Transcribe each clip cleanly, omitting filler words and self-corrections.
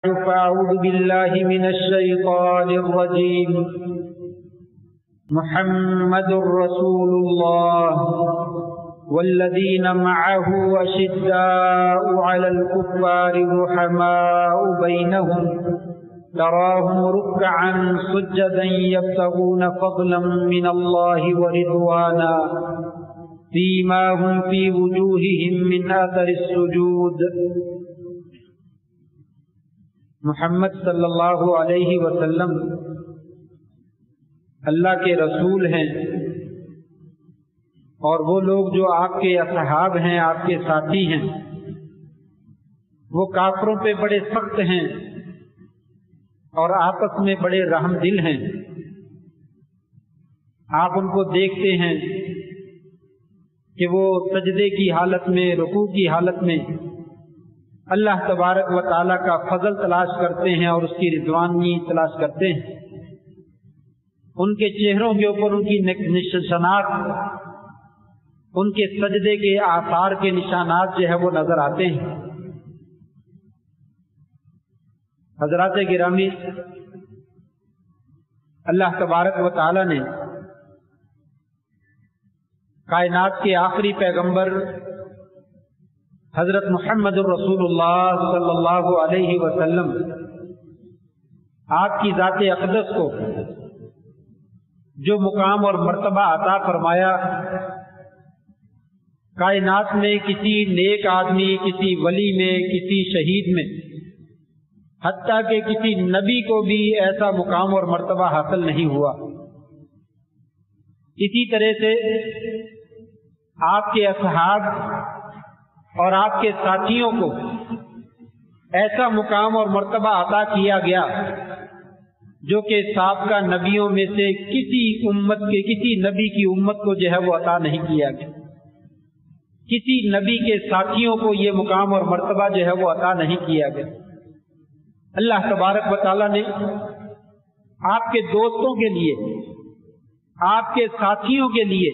فأعوذ بالله من الشيطان الرجيم. محمد رسول الله والذين معه أشداء على الكفار رحماء بينهم تراهم ركعا سجدا يبتغون فضلا من الله ورضوانا سيماهم في وجوههم من أثر السجود. محمد صلی اللہ علیہ وسلم اللہ کے رسول ہیں، اور وہ لوگ جو آپ کے اصحاب ہیں، آپ کے ساتھی ہیں، وہ کافروں پہ بڑے سخت ہیں اور آپس میں بڑے رحم دل ہیں. آپ ان کو دیکھتے ہیں کہ وہ سجدے کی حالت میں، رکوع کی حالت میں اللہ تبارک و تعالیٰ کا فضل تلاش کرتے ہیں اور اس کی رضوانی تلاش کرتے ہیں. ان کے چہروں کے اوپر ان کی نشانات، ان کے سجدے کے آثار کے نشانات جو ہے وہ نظر آتے ہیں. حضرات گرامی، اللہ تبارک و تعالیٰ نے کائنات کے آخری پیغمبر حضرت محمد الرسول اللہ صلی اللہ علیہ وسلم آپ کی ذات اقدس کو جو مقام اور مرتبہ عطا فرمایا، کائنات میں کسی نیک آدمی، کسی ولی میں، کسی شہید میں، حتیٰ کہ کسی نبی کو بھی ایسا مقام اور مرتبہ حاصل نہیں ہوا. اسی طرح سے آپ کے اصحاب اور آپ کے ساتھیوں کو ایسا مقام اور مرتبہ عطا کیا گیا جو کہ سابقہ نبیوں میں سے کسی نبی کی امت کو جو ہے وہ عطا نہیں کیا گیا. کسی نبی کے ساتھیوں کو یہ مقام اور مرتبہ جو ہے وہ عطا نہیں کیا گیا. اللہ تبارک و تعالیٰ نے آپ کے دوستوں کے لیے، آپ کے ساتھیوں کے لیے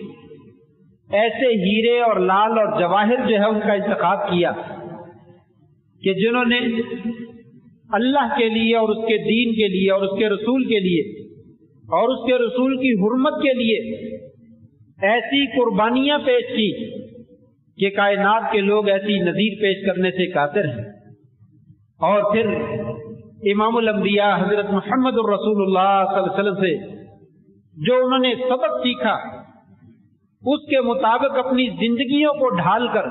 ایسے ہیرے اور لال اور جواہر جو ہے ان کا انتخاب کیا کہ جنہوں نے اللہ کے لیے اور اس کے دین کے لیے اور اس کے رسول کے لیے اور اس کے رسول کی حرمت کے لیے ایسی قربانیاں پیش کی کہ کائنات کے لوگ ایسی نذیر پیش کرنے سے قاصر ہیں. اور پھر امام الانبیاء حضرت محمد الرسول اللہ صلی اللہ علیہ وسلم سے جو انہوں نے سبق سیکھا، اس کے مطابق اپنی زندگیوں کو ڈھال کر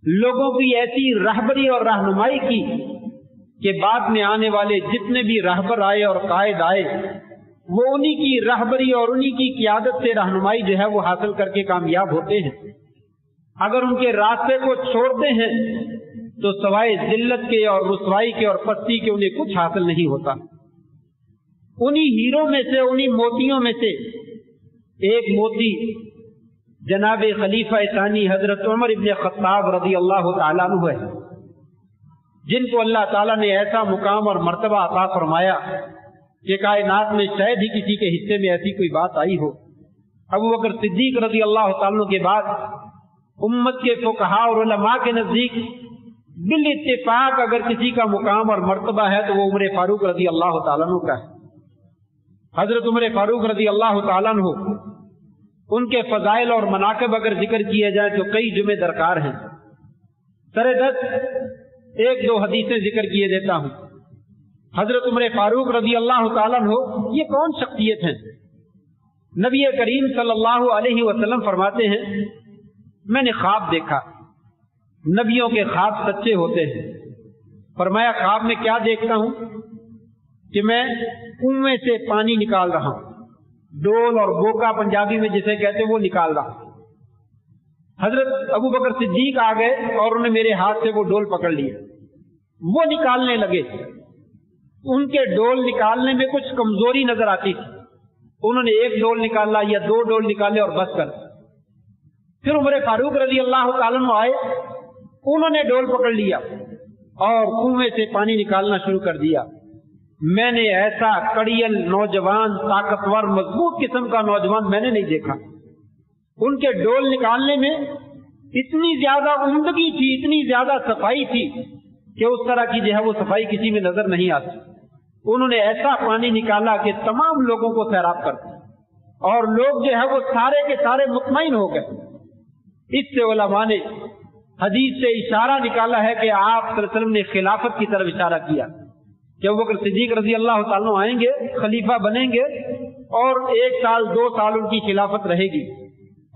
لوگوں کی ایسی رہبری اور رہنمائی کی کہ بعد میں آنے والے جتنے بھی رہبر آئے اور قائد آئے، وہ انہی کی رہبری اور انہی کی قیادت سے رہنمائی جو ہے وہ حاصل کر کے کامیاب ہوتے ہیں. اگر ان کے راستے کو چھوڑتے ہیں تو سوائے ذلت کے اور رسوائی کے اور پستی کے انہیں کچھ حاصل نہیں ہوتا. انہی ہیروں میں سے، انہی موتیوں میں سے ایک موتی جناب خلیفہ ثانی حضرت عمر ابن خطاب رضی اللہ تعالیٰ عنہ ہے، جن کو اللہ تعالیٰ نے ایسا مقام اور مرتبہ عطا فرمایا کہ کائنات میں شاید ہی کسی کے حصے میں ایسی کوئی بات آئی ہو. ابو بکر صدیق رضی اللہ تعالیٰ عنہ کے بعد امت کے فقہاء اور علماء کے نزدیک بالاتفاق اگر کسی کا مقام اور مرتبہ ہے تو وہ عمر فاروق رضی اللہ تعالیٰ عنہ کا ہے. حضرت عمر فاروق رضی اللہ تعالیٰ عنہ، ان کے فضائل اور مناقب اگر ذکر کیے جائیں تو کئی جمعے درکار ہیں. سر دست ایک دو حدیثیں ذکر کیے دیتا ہوں. حضرت عمر فاروق رضی اللہ تعالیٰ عنہ یہ کون شخصیت ہیں؟ نبی کریم صلی اللہ علیہ وسلم فرماتے ہیں، میں نے خواب دیکھا. نبیوں کے خواب سچے ہوتے ہیں. فرمایا خواب میں کیا دیکھتا ہوں کہ میں کنویں سے پانی نکال رہا ہوں، ڈول اور بوکا پنجابی میں جسے کہتے ہیں وہ نکال رہا ہوں. حضرت ابو بکر صدیق آ گئے اور انہوں نے میرے ہاتھ سے وہ ڈول پکڑ لیا. وہ نکالنے لگے. ان کے ڈول نکالنے میں کچھ کمزوری نظر آتی تھی. انہوں نے ایک ڈول نکالا یا دو ڈول نکالے اور بس کر. پھر عمر فاروق رضی اللہ تعالیٰ عنہ آئے، انہوں نے ڈول پکڑ لیا اور کنویں سے پانی نکالنا شروع کر دیا. میں نے ایسا کڑیل نوجوان، طاقتور، مضبوط قسم کا نوجوان میں نے نہیں دیکھا. ان کے ڈول نکالنے میں اتنی زیادہ عمدگی تھی، اتنی زیادہ صفائی تھی کہ उस तरह की जो है वो सफाई किसी में नजर नहीं आती। उन्होंने ऐसा पानी निकाला कि तमाम लोगों को सैराब कर दिया, और लोग जो है वो सारे के सारे मुतमईन हो गए। इससे उलमा ने हदीस से इशारा निकाला है कि आप सल्लल्लाहु अलैहि वसल्लम ने खिलाफत की तरफ इशारा किया कि अबू बकर सिद्दीक रजी अल्लाह ताला आएंगे, खलीफा बनेंगे, और 1 साल 2 साल उनकी खिलाफत रहेगी,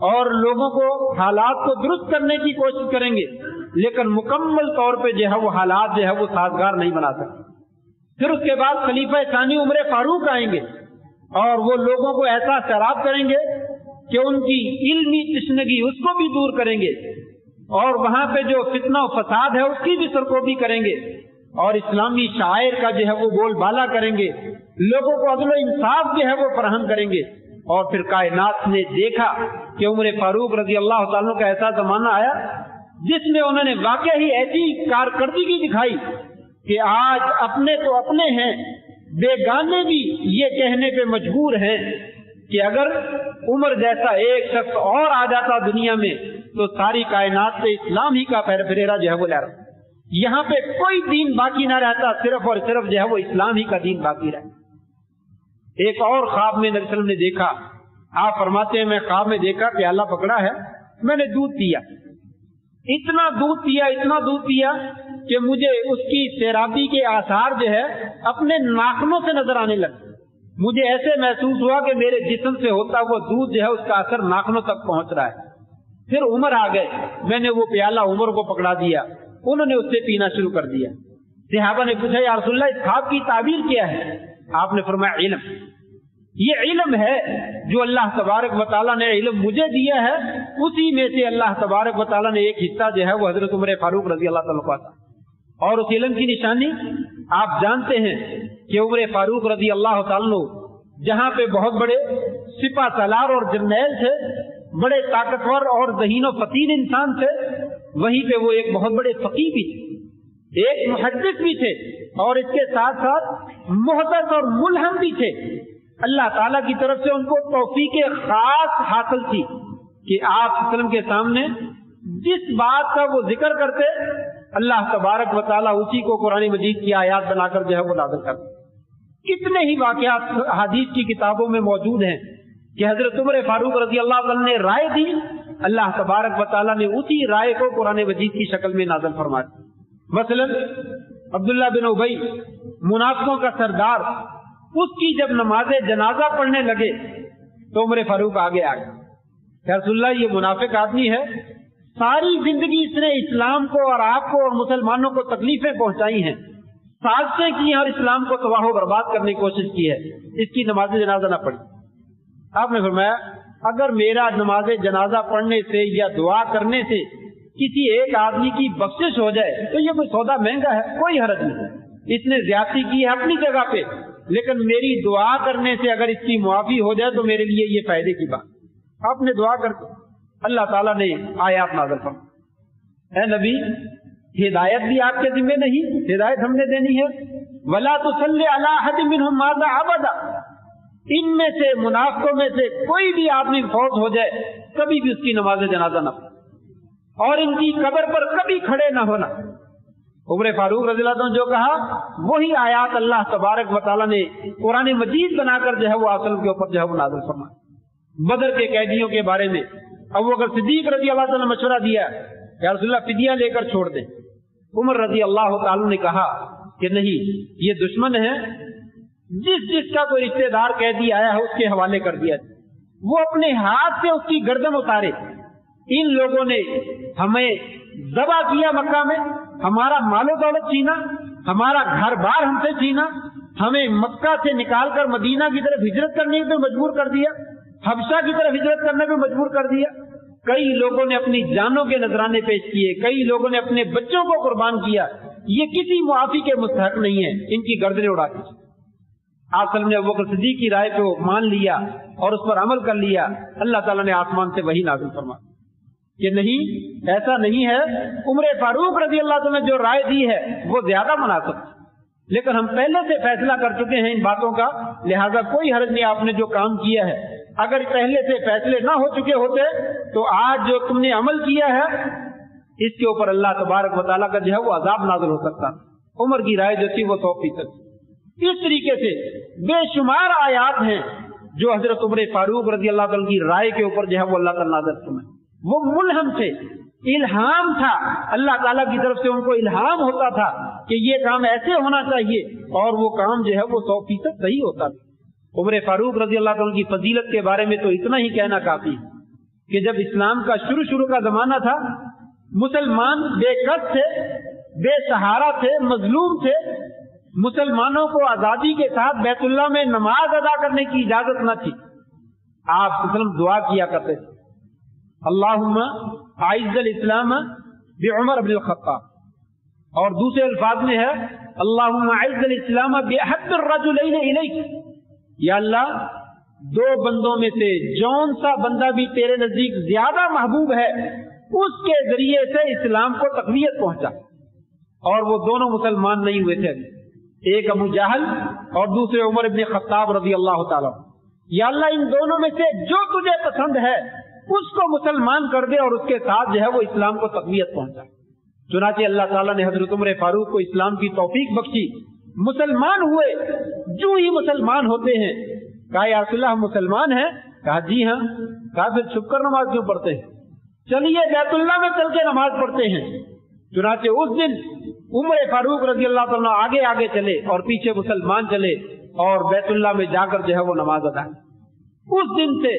और लोगों को हालात को दुरुस्त करने की कोशिश करेंगे, लेकिन मुकम्मल तौर पे जो है वो हालात जो है वो साजगार नहीं बना सकते। फिर उसके बाद खलीफा सानी उमर फारूक आएंगे, और वो लोगों को ऐसा सैराब करेंगे कि उनकी इल्मी तशनगी उसको भी दूर करेंगे, और वहां पे जो फितना और फसाद है उसकी भी सरकोबी करेंगे, और इस्लामी शायर का जो है वो बोलबाला करेंगे, लोगों को अदल इंसाफ जो है वो फराहम करेंगे। और फिर कायनात ने देखा कि उमर फारूक रजी अल्लाह ताला का ऐसा जमाना आया जिसमें उन्होंने वाकई ही ऐसी कारकर्दगी दिखाई कि आज अपने तो अपने हैं, बेगाने भी ये कहने पे मजबूर हैं कि अगर उमर जैसा एक शख्स और आ जाता दुनिया में तो सारी कायनात से इस्लाम ही का फेरेरा जो है वो लहरा, यहाँ पे कोई दीन बाकी ना रहता, सिर्फ और सिर्फ जो है वो इस्लाम ही का दीन बाकी रहता। एक और ख्वाब में नबी सल्लल्लाहु अलैहि वसल्लम ने देखा, आप फरमाते हैं मैं ख्वाब में देखा प्याला पकड़ा है, मैंने दूध पिया, इतना दूध पिया कि मुझे उसकी सैराबी के आसार जो है अपने नाखनों से नजर आने लगे। मुझे ऐसे महसूस हुआ कि मेरे जिस्म से होता हुआ दूध जो है उसका असर नाखनों तक पहुंच रहा है। फिर उमर आ गए, मैंने वो प्याला उमर को पकड़ा दिया, उन्होंने उससे पीना शुरू कर दिया। सहाबा ने पूछा या रसूलल्लाह इस ख्वाब की ताबीर क्या है? आपने फरमाया इल्म, ये इल्म है जो अल्लाह तबारक व तआला ने इल्म मुझे दिया है, उसी में से अल्लाह तबारक व तआला ने एक हिस्सा जो है वो हजरत उमर फारूक रजी अल्लाह ताला को आता। और उस इल्म की निशानी आप जानते हैं कि उमर फारूक रजी अल्लाह ताला जहाँ पे बहुत बड़े सिपा सलार और जर्नैल थे, बड़े ताकतवर और ज़हीन व फतीन इंसान थे, वहीं पे वो एक बहुत बड़े फकीह भी थे, एक मुहद्दिस भी थे, और इसके साथ साथ मुहद्दिस और मुल्हम भी थे। अल्लाह ताला की तरफ से उनको तौफीक खास हासिल थी कि आप वसल्लम के सामने जिस बात का वो जिक्र करते अल्लाह तबारक व तआला उसी को कुरान मजीद की आयात बनाकर जो है वो नाज़िल करते। कितने ही वाक़यात हदीस की किताबों में मौजूद हैं कि हजरत उमर फारूक रजी अल्लाह ताला ने राय दी, अल्लाह तबारक व तआला ने उसी राय को कुरान मजीद की शक्ल में नाज़िल फरमा दी। मसलन अब्दुल्ला बिन उबई मुनाफिकों का सरदार, उसकी जब नमाज जनाजा पढ़ने लगे तो उमर फारूक आगे आ गए, या रसूलल्लाह ये मुनाफिक आदमी है, सारी जिंदगी इसने इस्लाम को और आपको और मुसलमानों को तकलीफें पहुंचाई हैं, साजिशें की और इस्लाम को तबाह बर्बाद करने की कोशिश की है, इसकी नमाज जनाजा ना पढ़ी। आपने फरमाया अगर मेरा नमाज जनाजा पढ़ने से या दुआ करने से किसी एक आदमी की बख्शिश हो जाए तो ये कोई सौदा महंगा है, कोई हरज नहीं, इसने ज्यादती की है अपनी जगह पे, लेकिन मेरी दुआ करने से अगर इसकी मुआफी हो जाए तो मेरे लिए ये फायदे की बात। आपने दुआ कर, अल्लाह ताला ने आयात नाज़िल फरमाई, ऐ नबी हिदायत भी आपके जिम्मे नहीं, हिदायत हमने देनी है। वला तुसल्ली अला अहदिन मिनहुम माता अबदा, इनमें से मुनाफिकों में से कोई भी आदमी फौत हो जाए कभी भी उसकी नमाज जनाजा न, और इनकी कब्र पर कभी खड़े न होना। उमर फारूक रज़ियल्लाहु अन्हु जो कहा वही आयात अल्लाह तबारक व तआला ने कुरान मजीद बनाकर जो है वो असल के ऊपर जो है वो नाज़िल फरमाया। बदर के कैदियों के बारे में अबू बकर सिद्दीक रज़ी अल्लाह ताला ने मशवरा दिया, या रसूलल्लाह फिदिया लेकर छोड़ दें। उमर रज़ी अल्लाह ताला ने कहा कि नहीं, ये दुश्मन है, जिसका कोई रिश्तेदार कैदी आया है उसके हवाले कर दिया, वो अपने हाथ से उसकी गर्दन उतारे। इन लोगों ने हमें दबा किया, मक्का में हमारा मालो दौलत छीना, हमारा घर बार हमसे छीना, हमें मक्का से निकालकर मदीना की तरफ हिजरत करने पे मजबूर कर दिया, हबशा की तरफ हिजरत करने पे मजबूर कर दिया। कई लोगों ने अपनी जानों के नजराने पेश किए, कई लोगों ने अपने बच्चों को कुर्बान किया, ये किसी मुआफी के मुस्तहक नहीं है, इनकी गर्दनें उड़ा दी। आप ने अबू बकर सिद्दीक की राय को मान लिया और उस पर अमल कर लिया। अल्लाह ताला ने आसमान से वही नाज़िल फरमाया कि नहीं, ऐसा नहीं है, उमर फारूक रजी अल्लाह ताला ने जो राय दी है वो ज्यादा मुनासिब, लेकिन हम पहले से फैसला कर चुके हैं इन बातों का, लिहाजा कोई हर्ज नहीं आपने जो काम किया है। अगर पहले से फैसले ना हो चुके होते तो आज जो तुमने अमल किया है اس کے اوپر اللہ تبارک و تعالیٰ کا جو ہے وہ عذاب نازل ہو سکتا. عمر کی رائے جو تھی وہ 100%. اس طریقے سے بے شمار آیات ہیں جو حضرت عمر فاروق رضی اللہ تعالیٰ کی رائے کے اوپر جو ہے وہ اللہ تعالیٰ نازل فرمائے. وہ ملہم تھے، الہام تھا، اللہ تعالیٰ کی طرف سے ان کو الہام ہوتا تھا کہ یہ کام ایسے ہونا چاہیے، اور وہ کام جو ہے وہ 100% صحیح ہوتا تھا. عمر فاروق رضی اللہ تعالیٰ کی فضیلت کے بارے میں تو اتنا ہی کہنا کافی ہے کہ جب اسلام کا شروع کا زمانہ تھا، مسلمان بے کس تھے، بے سہارا تھے، مظلوم تھے. مسلمانوں کو آزادی کے ساتھ بیت اللہ میں نماز ادا کرنے کی اجازت نہ تھی. آپ وسلم دعا کیا کرتے تھے، اللہم اعز الاسلام بعمر بن الخطاب، اور دوسرے الفاظ میں ہے اللہم اعز الاسلام باحب الرجلین الیک. یا اللہ، دو بندوں میں سے جون سا بندہ بھی تیرے نزدیک زیادہ محبوب ہے، اس کے ذریعے سے اسلام کو تقویت پہنچا. اور وہ دونوں مسلمان نہیں ہوئے تھے، ایک ابو جہل اور دوسرے عمر بن خطاب رضی اللہ تعالیٰ. یا اللہ، ان دونوں میں سے جو تجھے پسند ہے اس کو مسلمان کر دے، اور اس کے ساتھ جو ہے وہ اسلام کو تقویت پہنچا. چنانچہ اللہ تعالیٰ نے حضرت عمر فاروق کو اسلام کی توفیق بخشی. مسلمان ہوئے. جو ہی مسلمان ہوتے ہیں کہا یا رسول اللہ ہم مسلمان ہیں؟ کہا جی ہاں. کہا پھر چھپ کر نماز کیوں پڑھتے ہیں؟ چلیے بیت اللہ میں چل کے نماز پڑھتے ہیں. چنانچہ اس دن عمر فاروق رضی اللہ تعالیٰ آگے چلے اور پیچھے مسلمان چلے اور بیت اللہ میں جا کر جو ہے وہ نماز ادا. اس دن سے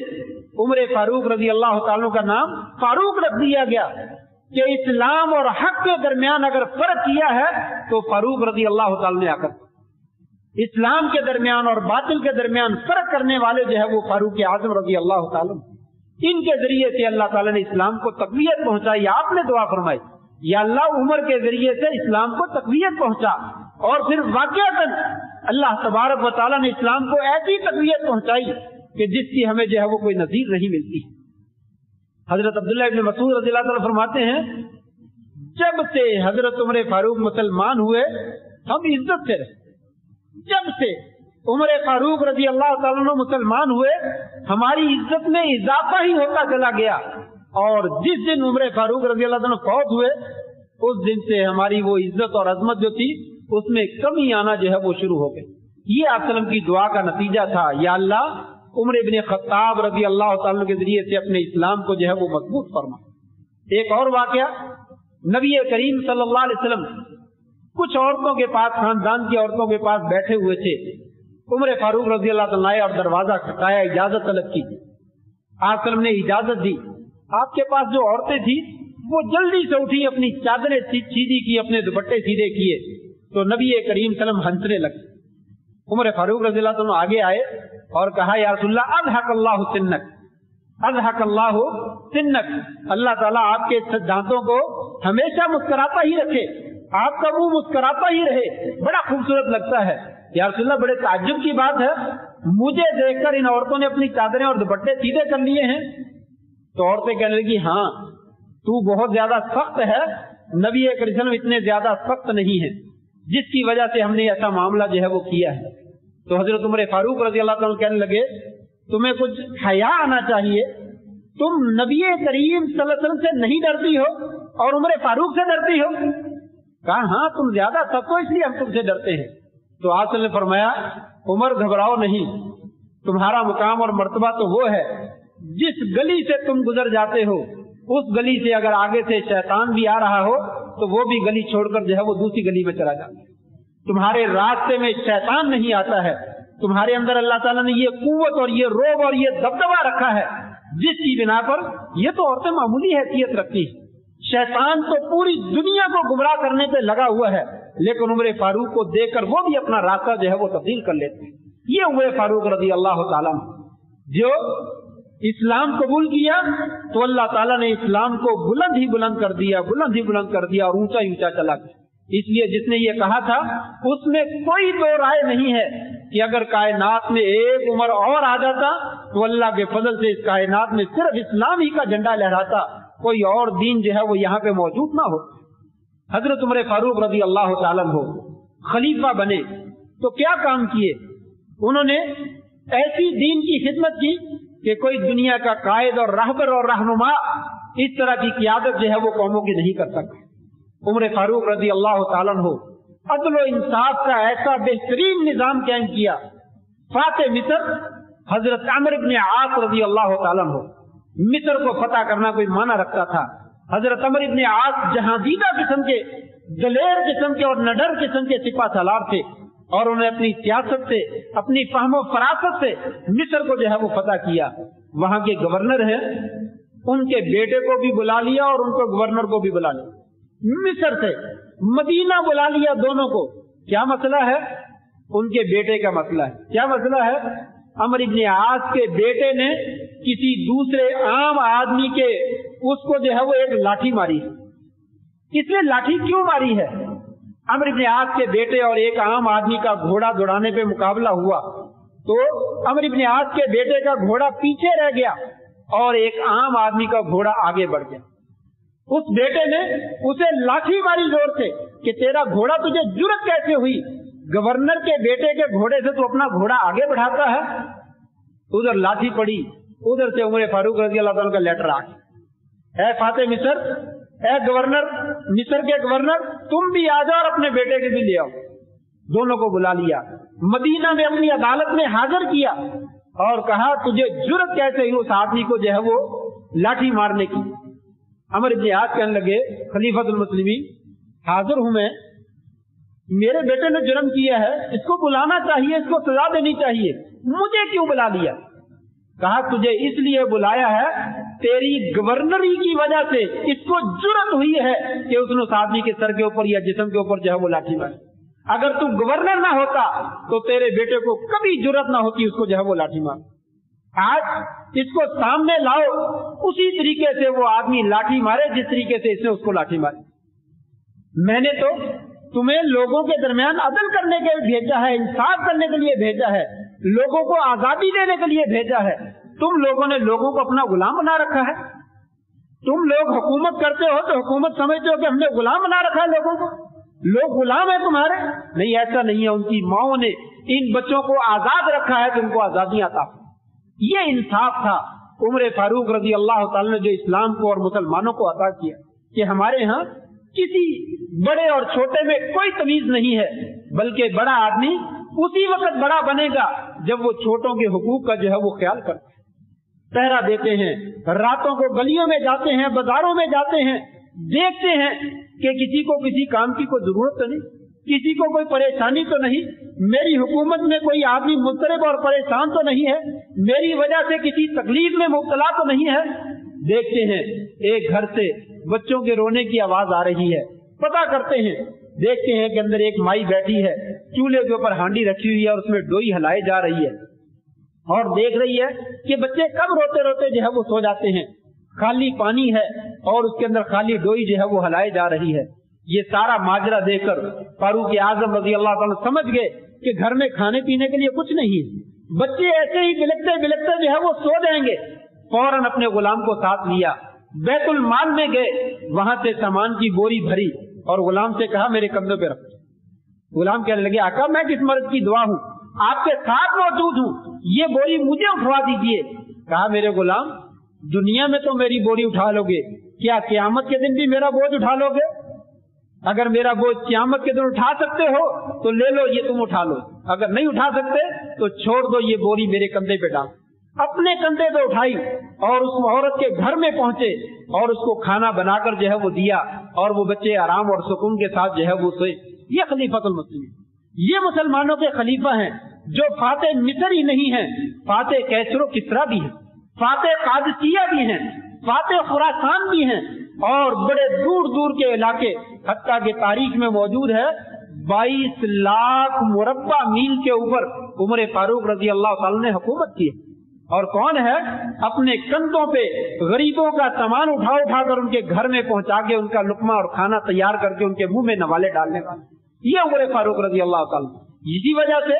عمر فاروق رضی اللہ تعالیٰ کا نام فاروق رکھ دیا گیا کہ اسلام اور حق کے درمیان اگر فرق کیا ہے تو فاروق رضی اللہ تعالیٰ نے آ کر اسلام کے درمیان اور باطل کے درمیان فرق کرنے والے جو ہے وہ فاروق اعظم رضی اللہ تعالیٰ. ان کے ذریعے سے اللہ تعالیٰ نے اسلام کو تقویت پہنچائی. آپ نے دعا فرمائی یا اللہ عمر کے ذریعے سے اسلام کو تقویت پہنچا، اور پھر واقعتاً اللہ تبارک و تعالیٰ نے اسلام کو ایسی تقویت پہنچائی کہ جس کی ہمیں جو ہے وہ کوئی نظیر نہیں ملتی. حضرت عبداللہ ابن مسعود رضی اللہ تعالیٰ فرماتے ہیں جب سے حضرت عمر فاروق مسلمان ہوئے ہم عزت سے رہے. جب سے عمر فاروق رضی اللہ تعالیٰ مسلمان ہوئے ہماری عزت میں اضافہ ہی ہوتا چلا گیا، اور جس دن عمر فاروق رضی اللہ تعالیٰ فوت ہوئے اس دن سے ہماری وہ عزت اور عظمت جو تھی اس میں کمی آنا جو ہے وہ شروع ہو گئی. یہ آپ وسلم کی دعا کا نتیجہ تھا. یا اللہ، عمر ابن خطاب رضی اللہ تعالیٰ کے ذریعے سے اپنے اسلام کو جو ہے وہ مضبوط فرما. ایک اور واقعہ، نبی کریم صلی اللہ علیہ وسلم کچھ عورتوں کے پاس، خاندان کی عورتوں کے پاس بیٹھے ہوئے تھے. عمر فاروق رضی اللہ تعالیٰ آئے اور دروازہ کھٹکایا، اجازت طلب کی. آپ وسلم نے اجازت دی. آپ کے پاس جو عورتیں تھی وہ جلدی سے اٹھی، اپنی چادریں سیدھی کی، اپنے دوپٹے سیدھے کیے تو نبی کریم صلی اللہ علیہ وسلم ہنسنے لگے. عمر فاروق رضی اللہ عنہ آگے آئے اور کہا یا رسول اللہ اضحک اللہ سنک، اضحک اللہ سنک، اللہ تعالیٰ آپ کے دانتوں کو ہمیشہ مسکراتا ہی رکھے، آپ کا منہ مسکراتا ہی رہے، بڑا خوبصورت لگتا ہے. یا رسول اللہ بڑے تعجب کی بات ہے، مجھے دیکھ کر ان عورتوں نے اپنی چادریں اور دوپٹے سیدھے کر لیے ہیں؟ تو عورتیں کہنے لگی ہاں تو بہت زیادہ سخت ہے، نبی کریم صلی اللہ علیہ وسلم اتنے زیادہ سخت نہیں ہے جس کی وجہ سے ہم نے ایسا معاملہ جو ہے وہ کیا ہے. تو حضرت عمر فاروق رضی اللہ عنہ کہنے لگے تمہیں کچھ حیا آنا چاہیے، تم نبی کریم صلی اللہ علیہ وسلم سے نہیں ڈرتی ہو اور عمر فاروق سے ڈرتی ہو؟ کہا ہاں تم زیادہ سخت ہو اس لیے ہم تم سے ڈرتے ہیں. تو آپ نے فرمایا عمر گھبراؤ نہیں، تمہارا مقام اور مرتبہ تو وہ ہے جس گلی سے تم گزر جاتے ہو اس گلی سے اگر آگے سے شیطان بھی آ رہا ہو تو وہ بھی گلی چھوڑ کر جو ہے وہ دوسری گلی میں چلا جاتا ہے. تمہارے راستے میں شیطان نہیں آتا ہے. تمہارے اندر اللہ تعالیٰ نے یہ قوت اور یہ روب اور یہ دبدبا رکھا ہے جس کی بنا پر یہ تو عورتیں معمولی حیثیت رکھتی ہیں. شیطان تو پوری دنیا کو گمراہ کرنے پہ لگا ہوا ہے، لیکن عمر فاروق کو دیکھ کر وہ بھی اپنا راستہ جو ہے وہ تبدیل کر لیتے ہیں. یہ عمر فاروق رضی اللہ تعالیٰ جو اسلام قبول کیا تو اللہ تعالیٰ نے اسلام کو بلند ہی بلند کر دیا، بلند ہی بلند کر دیا اور اونچا ہی اونچا چلا گیا. اس لیے جس نے یہ کہا تھا اس میں کوئی دو رائے نہیں ہے کہ اگر کائنات میں ایک عمر اور آ جاتا تو اللہ کے فضل سے اس کائنات میں صرف اسلام ہی کا جھنڈا لہراتا، کوئی اور دین جو ہے وہ یہاں پہ موجود نہ ہو. حضرت عمر فاروق رضی اللہ تعالیٰ عنہ خلیفہ بنے تو کیا کام کیے؟ انہوں نے ایسی دین کی خدمت کی کہ کوئی دنیا کا قائد اور رہبر اور رہنما इस तरह की क़ियादत जो है वो कौमों की नहीं कर सकता। उमर फारूक रजी अल्लाह ताला अन्हु अदल व इंसाफ का ऐसा बेहतरीन निजाम कायम किया। फाते मिस्र हजरत अमर इब्न आस रजी अल्लाह ताला अन्हु, मिस्र को फतह करना कोई माना रखता था। हजरत अमर इब्न आस जहांदीदा किस्म के, दलेर किस्म के और नडर किस्म के सिपा सालार थे और उन्होंने अपनी सियासत से, अपनी फहमो फरासत से मिस्र को जो है वो फतह किया। वहां के गवर्नर हैं, उनके बेटे को भी बुला लिया और उनको गवर्नर को भी बुला लिया। मिस्र से मदीना बुला लिया दोनों को। क्या मसला है? उनके बेटे का मसला है। क्या मसला है? अमर इब्न आस के बेटे ने किसी दूसरे आम आदमी के उसको जो है वो एक लाठी मारी। इसने लाठी क्यों मारी है? अमर इब्न आस के बेटे और एक आम आदमी का घोड़ा दौड़ाने पे मुकाबला हुआ तो अमर इब्न आस के बेटे का घोड़ा पीछे रह गया और एक आम आदमी का घोड़ा आगे बढ़ गया। उस बेटे ने उसे लाठी मारी जोर से कि तेरा घोड़ा, तुझे जुर्रत कैसे हुई? गवर्नर के बेटे के घोड़े से तू अपना घोड़ा आगे बढ़ाता है। उधर लाठी पड़ी, उधर से उमर फारूक रजी अल्लाह ताला का लेटर आ गया, ऐ फाते मिस्र, ऐ गवर्नर, मिस्र के गवर्नर, तुम भी आ जाओ और अपने बेटे के भी ले आओ। दोनों को बुला लिया, मदीना में अपनी अदालत में हाजिर किया और कहा तुझे जुर्रत कैसे हुई उस आदमी को जो है वो लाठी मारने की? अमर इब्न आस कहने लगे, खलीफतुल मुस्लिमीन, हाजिर हूं मैं, मेरे बेटे ने जुर्म किया है, इसको बुलाना चाहिए, इसको सजा देनी चाहिए, मुझे क्यों बुला लिया? कहा तुझे इसलिए बुलाया है, तेरी गवर्नरी की वजह से इसको जुर्रत हुई है कि उसने उस आदमी के सर के ऊपर या जिस्म के ऊपर जो है वो लाठी मारी। अगर तू गवर्नर ना होता तो तेरे बेटे को कभी जुर्रत ना होती उसको जो है वो लाठी मार। आज इसको सामने लाओ, उसी तरीके से वो आदमी लाठी मारे जिस तरीके से इसने उसको लाठी मारी। मैंने तो तुम्हें लोगों के दरमियान अदल करने के लिए भेजा है, इंसाफ करने के लिए भेजा है, लोगों को आजादी देने के लिए भेजा है। तुम लोगों ने लोगों को अपना गुलाम बना रखा है। तुम लोग हुकूमत करते हो तो हुकूमत समझते हो कि हमने गुलाम बना रखा है लोगों को, लोग गुलाम है तुम्हारे। नहीं, ऐसा नहीं है। उनकी माओ ने इन बच्चों को आजाद रखा है तो उनको आजादी आता। ये इंसाफ था उमर फारूक रजी अल्लाह ताला ने जो इस्लाम को और मुसलमानों को अता किया कि हमारे यहाँ किसी बड़े और छोटे में कोई तमीज नहीं है, बल्कि बड़ा आदमी उसी वक्त बड़ा बनेगा जब वो छोटों के हुकूक का जो है वो ख्याल करता है। पहरा देते हैं, रातों को गलियों में जाते हैं, बाजारों में जाते हैं, देखते हैं कि किसी को किसी काम की कोई जरूरत तो नहीं, किसी को कोई परेशानी तो नहीं, मेरी हुकूमत में कोई आदमी मुस्तरब और परेशान तो नहीं है, मेरी वजह से किसी तकलीफ में मुब्तला तो नहीं है। देखते हैं एक घर से बच्चों के रोने की आवाज आ रही है, पता करते हैं, देखते हैं कि अंदर एक माई बैठी है, चूल्हे के ऊपर हांडी रखी हुई है और उसमें डोई हिलाई जा रही है और देख रही है कि बच्चे कब रोते रोते जो है वो सो जाते हैं। खाली पानी है और उसके अंदर खाली डोई जो है वो हिलाई जा रही है। ये सारा माजरा देखकर फारूक आजम रजी अल्लाह ताला समझ गए कि घर में खाने पीने के लिए कुछ नहीं है, बच्चे ऐसे ही बिलकते बिलकते जो है वो सो जाएंगे। फौरन अपने गुलाम को साथ लिया, बैतुल माल में गए, वहां से सामान की बोरी भरी और गुलाम से कहा मेरे कंधों पे रख। गुलाम कहने लगे आका मैं किस मर्द की दुआ हूँ, आपके साथ मौजूद हूँ, ये बोरी मुझे उठवा दीजिए। कहा मेरे गुलाम दुनिया में तो मेरी बोरी उठा लोगे, क्या क़यामत के दिन भी मेरा बोझ उठा लोगे? अगर मेरा बोझ क़यामत के दिन उठा सकते हो तो ले लो, ये तुम उठा लो, अगर नहीं उठा सकते तो छोड़ दो, ये बोरी मेरे कंधे पे डाल। अपने कंधे पे उठाई और उस औरत के घर में पहुंचे और उसको खाना बनाकर जो है वो दिया और वो बच्चे आराम और सुकून के साथ जो है वो सोए। ये खलीफतुल मुस्लिमीन, ये मुसलमानों के खलीफा हैं जो फाते मिस्र ही नहीं है, फाते कैसरो किसरा भी है, फाते कादसिया भी हैं, फाते खुरासान भी हैं और बड़े दूर दूर के इलाके, हत्ता के तारीख में मौजूद है 22 लाख मुरब्बा मील के ऊपर उमर फारूक रजी अल्लाह ताला ने हुकूमत की। और कौन है अपने कंधों पे गरीबों का सामान उठा उठा कर उनके घर में पहुंचा के उनका लुकमा और खाना तैयार करके उनके मुंह में नवाले डालने वाला, ये उमर फारूक रजी अल्लाह ताला। इसी वजह से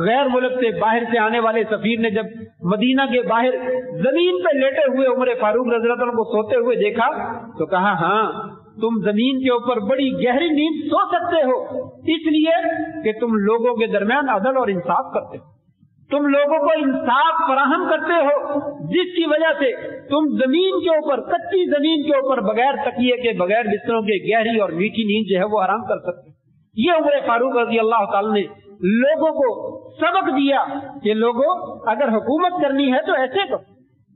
गैर मुल्क से बाहर से आने वाले सफीर ने जब मदीना के बाहर जमीन पे लेटे हुए उमर फारूक रजी अल्लाह ताला को सोते हुए देखा तो कहा हाँ तुम जमीन के ऊपर बड़ी गहरी नींद सो सकते हो, इसलिए कि तुम लोगों के दरमियान अदल और इंसाफ करते हो, तुम लोगों को इंसाफ फराहम करते हो, जिसकी वजह से तुम जमीन के ऊपर, कच्ची जमीन के ऊपर बगैर तकिए के, बगैर बिस्तरों के गहरी और मीठी नींद जो है वो आराम कर सकते। ये उमर फारूक रजी अल्लाह ताला ने लोगों को सबक दिया कि लोगों, अगर हुकूमत करनी है तो ऐसे करो,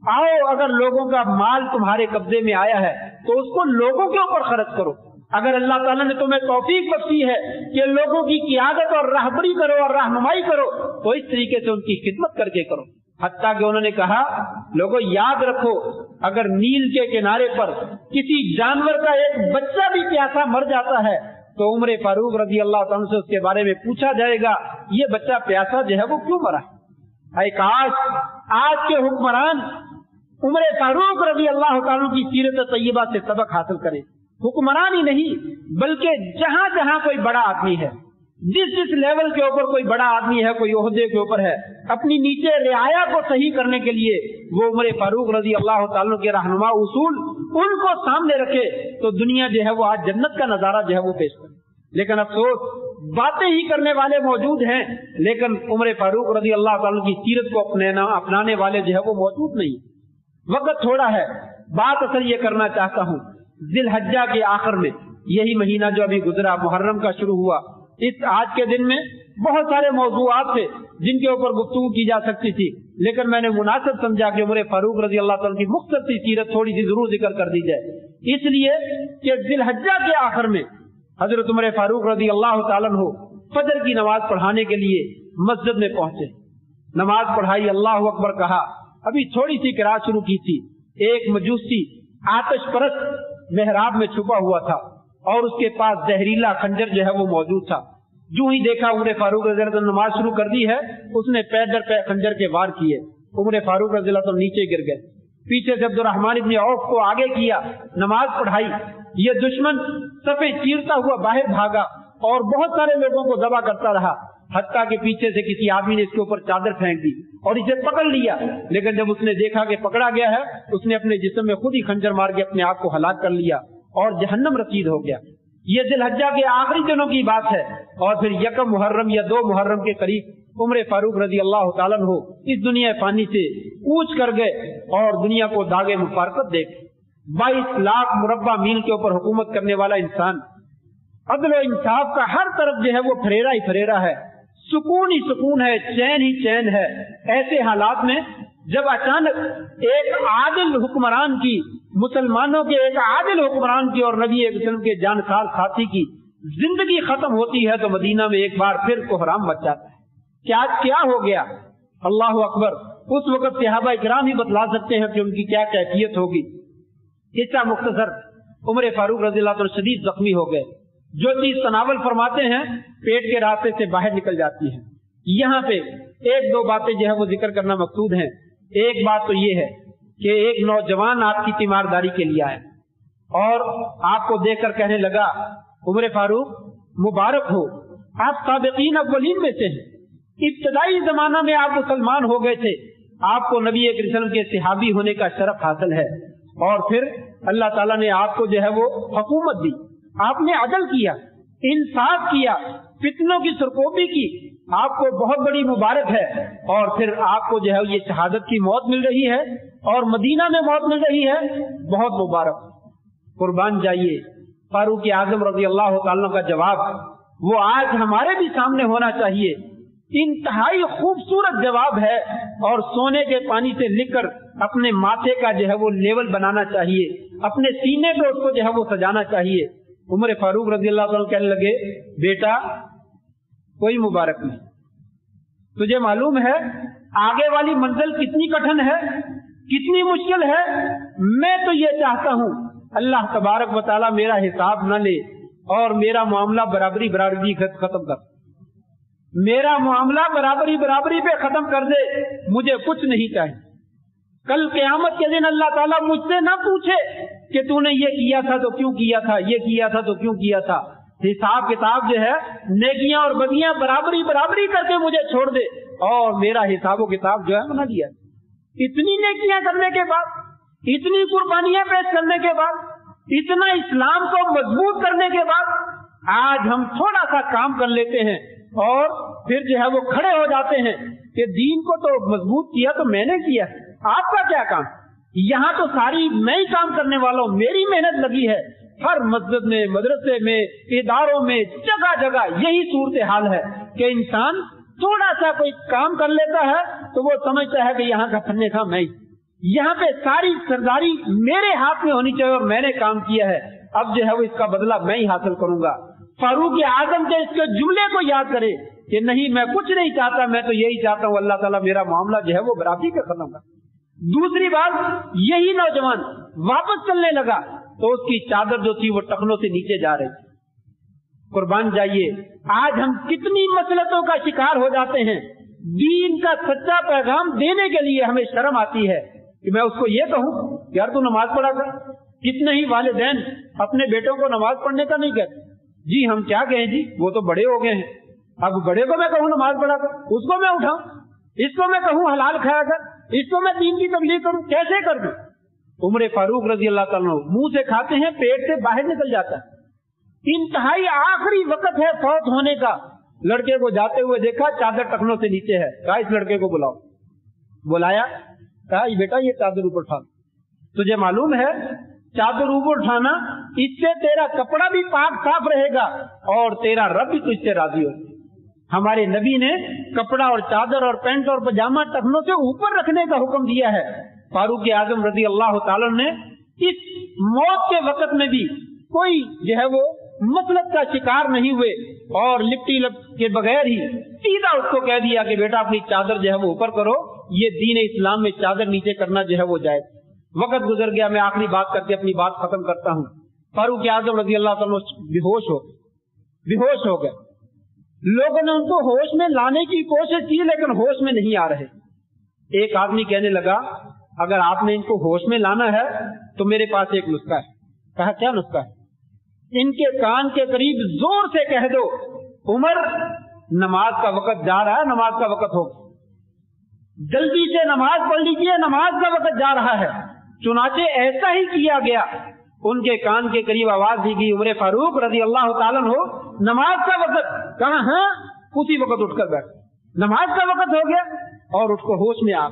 आओ, अगर लोगों का माल तुम्हारे कब्जे में आया है तो उसको लोगों के ऊपर खर्च करो। अगर अल्लाह ताला ने तुम्हें तौफीक बख्शी है कि लोगों की क़ियादत और रहबरी करो और रहनुमाई करो, तो इस तरीके से उनकी खिदमत करके करो। हत्ता कि उन्होंने कहा, लोगों याद रखो, अगर नील के किनारे पर किसी जानवर का एक बच्चा भी प्यासा मर जाता है तो उमर फारूक रजी अल्लाह ताला से उसके बारे में पूछा जाएगा, ये बच्चा प्यासा जो है वो क्यों मरा है। काश आज के हुक्मरान उमर फारूक रजी अल्लाह ताला की सीरत तय्यबा से सबक हासिल करें। हुक्मरान ही नहीं, बल्कि जहाँ जहाँ कोई बड़ा आदमी है, जिस जिस लेवल के ऊपर कोई बड़ा आदमी है, कोई ओहदे के ऊपर है, अपनी नीचे रियाया को सही करने के लिए वो उमर फारूक रजी अल्लाह ताला के रहनुमा उसूल उनको सामने रखे तो दुनिया जो है वो आज जन्नत का नजारा जो है वो पेश करे। लेकिन अफसोस, बातें ही करने वाले मौजूद हैं, लेकिन उमर फारूक रजी अल्लाह ताला की सीरत को अपनाने वाले जो है वो मौजूद नहीं। वक्त थोड़ा है, बात असल ये करना चाहता हूँ, जिलहज्जा के आखिर में, यही महीना जो अभी गुजरा, मुहर्रम का शुरू हुआ, इस आज के दिन में बहुत सारे मौजूआत थे जिनके ऊपर गुफ्तगू की जा सकती थी, लेकिन मैंने मुनासिब समझा कि उमर फारूक रजी अल्लाह ताला की मुख्तसर सी सीरत थोड़ी सी जरूर जिक्र कर दी जाए, इसलिए कि जिलहज्जा के आखिर में हजरत उमर फारूक रजी अल्लाह ताला अन्हु फजर की नमाज पढ़ाने के लिए मस्जिद में पहुंचे। नमाज पढ़ाई, अल्लाह अकबर कहा, अभी थोड़ी सी किरात शुरू की थी, एक मजूसी आतिश परस्त मेहराब में छुपा हुआ था और उसके पास जहरीला खंजर जो है वो मौजूद था। जो ही देखा उमर फारूक रज़ी अल्लाह नमाज शुरू कर दी है, उसने पैर दर पैर खंजर के वार किए। उमर फारूक रज़ी अल्लाह नीचे गिर गए। पीछे से अब्दुर्रहमान इब्न औफ को आगे किया, नमाज पढ़ाई। ये दुश्मन सफे चीरता हुआ बाहर भागा और बहुत सारे लोगों को दबा करता रहा, हत्ता के पीछे से किसी आदमी ने इसके ऊपर चादर फेंक दी और इसे पकड़ लिया। लेकिन जब उसने देखा कि पकड़ा गया है, उसने अपने जिस्म में खुद ही खंजर मार के अपने आप को हलाक कर लिया और जहन्नम रसीद हो गया। ये जिलहज्जा के आखिरी दिनों की बात है और फिर यकम मुहर्रम या 2 मुहर्रम के करीब उमर फारूक रजी अल्लाह ताला अन्हु इस दुनिया फानी से कूच कर गए और दुनिया को दागे मुफारकत दे। 22 लाख मुरब्बा मील के ऊपर हुकूमत करने वाला इंसान, अदल व इंसाफ का हर तरफ जो है वो फरेरा ही फरेरा है, सुकून ही सुकून है, चैन ही चैन है। ऐसे हालात में जब अचानक एक आदिल हुक्मरान की, मुसलमानों के एक आदिल हुक्मरान की और नबी वसल्लम के जानसार साथी की जिंदगी खत्म होती है तो मदीना में एक बार फिर कोहराम मच जाता है। क्या हो गया? अल्लाह अकबर। उस वक्त सहाबा इकराम ही बतला सकते हैं कि उनकी क्या कैफियत होगी। किस्सा मुख्तसर, उमर फारूक रज़ी अल्लाह अन्हु शदीद जख्मी हो गए। जो चीज तनावल फरमाते हैं पेट के रास्ते से बाहर निकल जाती है। यहाँ पे एक दो बातें जो है वो जिक्र करना मकसूद है। एक बात तो ये है कि एक नौजवान आपकी तीमारदारी के लिए आया और आपको देखकर कहने लगा, उमर फारूक मुबारक हो, आप साबिकीन अव्वलीन में से हैं। इब्तदाई जमाना में आप मुसलमान हो गए थे, आपको नबी वसल्लम के सहाबी होने का शरफ हासिल है और फिर अल्लाह ताला ने आपको जो है वो हुकूमत दी, आपने अदल किया, इंसाफ किया, फितनों की सरकोबी की, आपको बहुत बड़ी मुबारक है। और फिर आपको जो है ये शहादत की मौत मिल रही है और मदीना में मौत मिल रही है, बहुत मुबारक, कुर्बान जाइए। फारूक आजम रज़ी अल्लाह ताला का जवाब वो आज हमारे भी सामने होना चाहिए। इंतहाई खूबसूरत जवाब है और सोने के पानी से लिखकर अपने माथे का जो है वो लेवल बनाना चाहिए, अपने सीने पे उसको जो है वो सजाना चाहिए। उमर फारूक रज़ी अल्लाह ताला कहने लगे, बेटा कोई मुबारक नहीं, तुझे मालूम है आगे वाली मंजिल कितनी कठिन है, कितनी मुश्किल है। मैं तो ये चाहता हूँ अल्लाह तबारक व तआला मेरा हिसाब न ले और मेरा मामला बराबरी बराबरी खत्म कर, मेरा मामला बराबरी बराबरी पे खत्म कर दे, मुझे कुछ नहीं चाहिए। कल क़यामत के दिन अल्लाह ताला मुझसे ना पूछे कि तूने ये किया था तो क्यों किया था, ये किया था तो क्यों किया था। हिसाब किताब जो है नेकियां और बदियां बराबरी बराबरी करके मुझे छोड़ दे और मेरा हिसाब किताब जो है बना दिया। इतनी नेकियां करने के बाद, इतनी कुर्बानियां पेश करने के बाद, इतना इस्लाम को मजबूत करने के बाद आज हम थोड़ा सा काम कर लेते हैं और फिर जो है वो खड़े हो जाते हैं कि दीन को तो मजबूत किया तो मैंने किया, आपका क्या काम? यहाँ तो सारी मैं ही काम करने वाला हूँ, मेरी मेहनत लगी है। हर मस्जिद में, मदरसे में, इदारों में, जगह जगह यही सूरत हाल है कि इंसान थोड़ा सा कोई काम कर लेता है तो वो समझता है कि यहाँ का फन्ने का मैं ही, यहाँ पे सारी सरदारी मेरे हाथ में होनी चाहिए और मैंने काम किया है, अब जो है वो इसका बदला मैं ही हासिल करूंगा। फारूक आजम के इसके जुमले को याद करे कि नहीं, मैं कुछ नहीं चाहता, मैं तो यही चाहता हूँ अल्लाह ताला मेरा मामला जो है वो बराबरी का खत्म कर। दूसरी बात, यही नौजवान वापस चलने लगा तो उसकी चादर जो थी वो टखनों से नीचे जा रही थी। कुर्बान जाइए, आज हम कितनी मसलतों का शिकार हो जाते हैं। दीन का सच्चा पैगाम देने के लिए हमें शर्म आती है कि मैं उसको ये कहूँ यार तू नमाज पढ़ा कर। कितने ही वालिदैन अपने बेटों को नमाज पढ़ने का नहीं कहते। जी हम क्या कहें जी, वो तो बड़े हो गए हैं, अब बड़े को मैं कहूँ नमाज पढ़ा कर, उसको मैं उठाऊं, इसको मैं कहूँ हलाल खाया कर, इसको मैं दीन की तबलीग करूं, कैसे कर दूं? उमर फारूक रजी अल्लाह ताला अन्हु मुंह से खाते हैं, पेट से बाहर निकल जाता है। इंतहाई आखिरी वक्त है फौत होने का। लड़के को जाते हुए देखा, चादर टखनों से नीचे है, कहा इस लड़के को बुलाओ। बुलाया, कहा बेटा ये चादर ऊपर उठा, तुझे मालूम है चादर ऊपर उठाना इससे तेरा कपड़ा भी पाक साफ रहेगा और तेरा रब भी तुझसे राजी हो। हमारे नबी ने कपड़ा और चादर और पैंट और पजामा टखनों से ऊपर रखने का हुक्म दिया है। फारूक आजम रजी अल्लाह ताला ने इस मौत के वक्त में भी कोई जो है वो मसलत का शिकार नहीं हुए और लिपटी लप के बगैर ही सीधा उसको कह दिया कि बेटा अपनी चादर जो है वो ऊपर करो, ये दीन इस्लाम में चादर नीचे करना जो है वो जाए। वक्त गुजर गया, मैं आखिरी बात करके अपनी बात खत्म करता हूँ। फारूक आजम रजी अल्लाह ताला बेहोश हो गए। लोगों ने उनको होश में लाने की कोशिश की लेकिन होश में नहीं आ रहे। एक आदमी कहने लगा अगर आपने इनको होश में लाना है तो मेरे पास एक नुस्खा है। कहा क्या नुस्खा है? इनके कान के करीब जोर से कह दो उमर नमाज का वक्त जा रहा है, नमाज का वक्त हो, जल्दी से नमाज पढ़ लीजिए, नमाज का वक्त जा रहा है। चुनाचे ऐसा ही किया गया। उनके कान के करीब आवाज दी गई, उमर फारूक रजी अल्लाह ताला अन्हु नमाज का वक्त। कहा हाँ, उसी वक्त उठकर बैठ, नमाज का वक्त हो गया और उसको होश में आ।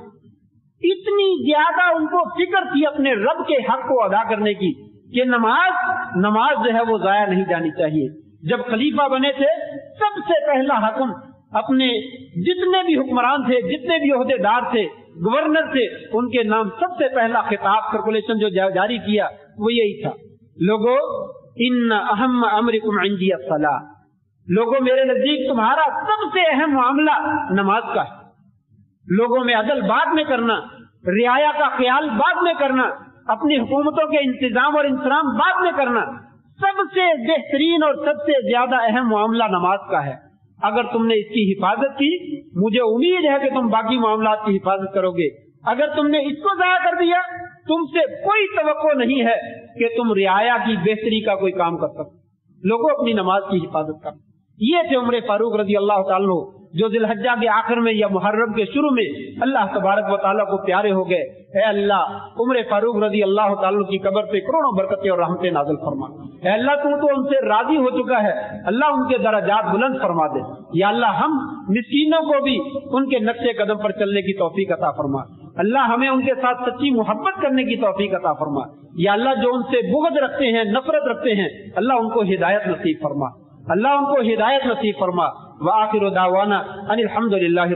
इतनी ज्यादा उनको फिक्र थी अपने रब के हक को अदा करने की कि नमाज जो है वो जाया नहीं जानी चाहिए। जब खलीफा बने थे सबसे पहला हुक्म अपने जितने भी हुक्मरान थे, जितने भी ओहदेदार थे, गवर्नर थे, उनके नाम सबसे पहला खिताब सर्कुलेशन जो जारी किया वो यही था, लोगों इन्न अहम अमरिकुम इंदी अस्सलाह, लोगों मेरे नजदीक तुम्हारा सबसे अहम मामला नमाज का है। लोगों में अदल बाद में करना, रियाया का ख्याल बाद में करना, अपनी हुकूमतों के इंतजाम और इंतजाम बाद में करना, सबसे बेहतरीन और सबसे ज्यादा अहम मामला नमाज का है। अगर तुमने इसकी हिफाजत की, मुझे उम्मीद है कि तुम बाकी मामलात की हिफाजत करोगे। अगर तुमने इसको ज़ाया कर दिया, तुमसे कोई तवक्को नहीं है कि तुम रियाया की बेहतरी का कोई काम कर सको। लोगों अपनी नमाज की हिफाजत कर। ये थे उमर फारूक रजी अल्लाह ताला अन्हु जो जिलहज्जा के आखिर में या मुहर्रम के शुरू में अल्लाह तबारक व तआला को प्यारे हो गए। ऐ अल्लाह उमर फारूक रजी अल्लाह ताला अन्हु की कब्र पे करोड़ों बरकतें और रहमतें नाज़िल फरमा। ऐ अल्लाह तू तो उनसे राजी हो चुका है, अल्लाह उनके दराजात बुलंद फरमा दे। या अल्लाह हम मिस्कीनों को भी उनके नक्शे कदम पर चलने की तौफीक अता फरमा। अल्लाह हमें उनके साथ सच्ची मोहब्बत करने की तौफीक अता फरमा। या अल्लाह जो उनसे बुग़्ज़ रखते हैं, नफरत रखते हैं, अल्लाह उनको हिदायत नसीब फरमा, अल्लाह उनको हिदायत नसीब फरमा। व आखिरु दावाना अनिल हम्दुलिल्लाहि।